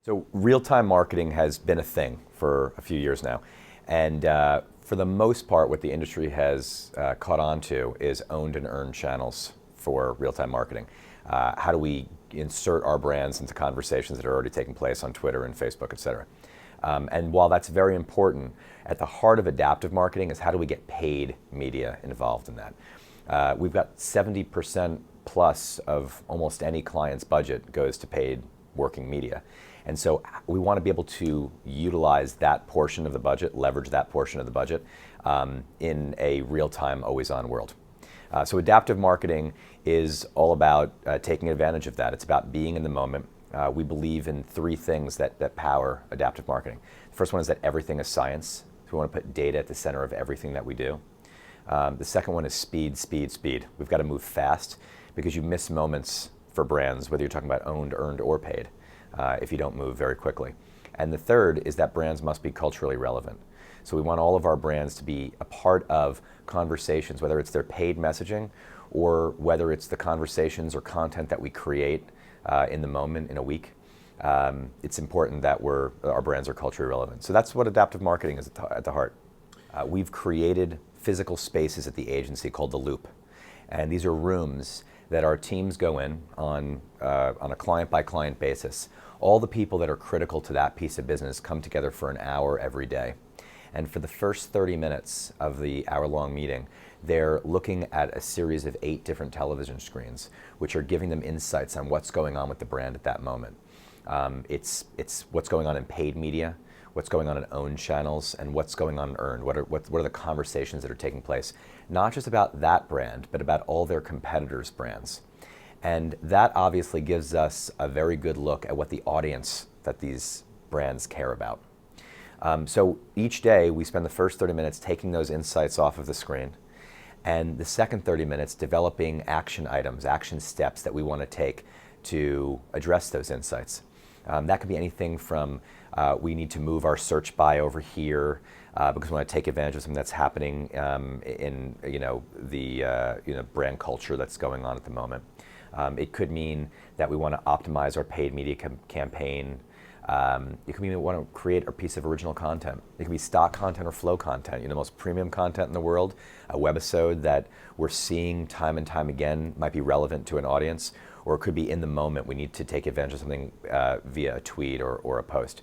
So real-time marketing has been a thing for a few years now. And for the most part, what the industry has caught on to is owned and earned channels for real-time marketing. How do we insert our brands into conversations that are already taking place on Twitter and Facebook, et cetera? And while that's very important, at the heart of adaptive marketing is how do we get paid media involved in that? We've got 70% plus of almost any client's budget goes to paid working media. And so we want to be able to utilize that portion of the budget, leverage that portion of the budget in a real-time, always-on world. So adaptive marketing is all about taking advantage of that. It's about being in the moment. We believe in three things that power adaptive marketing. The first one is that everything is science. So we want to put data at the center of everything that we do. The second one is speed, speed, speed. We've got to move fast because you miss moments for brands, whether you're talking about owned, earned, or paid, if you don't move very quickly. And the third is that brands must be culturally relevant. So we want all of our brands to be a part of conversations, whether it's their paid messaging or whether it's the conversations or content that we create in the moment in a week. It's important that our brands are culturally relevant. So that's what adaptive marketing is at the heart. We've created physical spaces at the agency called The Loop. And these are rooms that our teams go in on a client-by-client basis. All the people that are critical to that piece of business come together for an hour every day. And for the first 30 minutes of the hour-long meeting, they're looking at a series of 8 different television screens, which are giving them insights on what's going on with the brand at that moment. It's what's going on in paid media, what's going on in owned channels, and what's going on in earned. What are the conversations that are taking place? Not just about that brand, but about all their competitors' brands. And that obviously gives us a very good look at what the audience that these brands care about. So each day we spend the first 30 minutes taking those insights off of the screen, and the second 30 minutes developing action items, action steps that we want to take to address those insights. That could be anything from we need to move our search by over here because we want to take advantage of something that's happening in the brand culture that's going on at the moment. It could mean that we want to optimize our paid media campaign. It could mean we want to create a piece of original content. It could be stock content or flow content. The most premium content in the world, a webisode that we're seeing time and time again might be relevant to an audience, or it could be in the moment. We need to take advantage of something via a tweet or a post.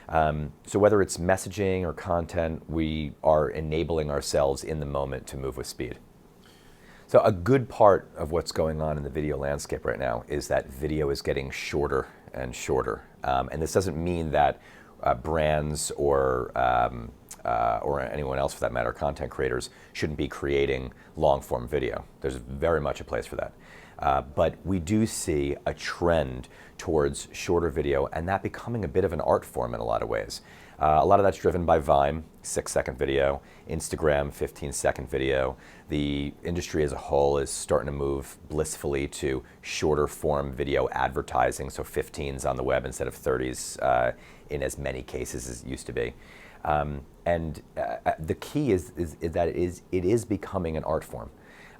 So whether it's messaging or content, we are enabling ourselves in the moment to move with speed. So a good part of what's going on in the video landscape right now is that video is getting shorter and shorter. And this doesn't mean that brands or anyone else for that matter, content creators, shouldn't be creating long-form video. There's very much a place for that. But we do see a trend towards shorter video, and that becoming a bit of an art form in a lot of ways. A lot of that's driven by Vine, 6-second video, Instagram, 15-second video. The industry as a whole is starting to move blissfully to shorter form video advertising, so 15s on the web instead of 30s in as many cases as it used to be. And the key is that it is becoming an art form.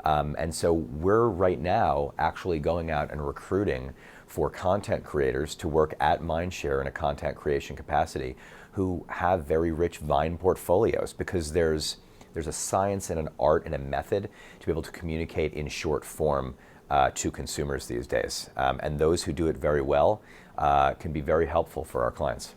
And so we're right now actually going out and recruiting for content creators to work at Mindshare in a content creation capacity who have very rich Vine portfolios, because there's a science and an art and a method to be able to communicate in short form to consumers these days. And those who do it very well can be very helpful for our clients.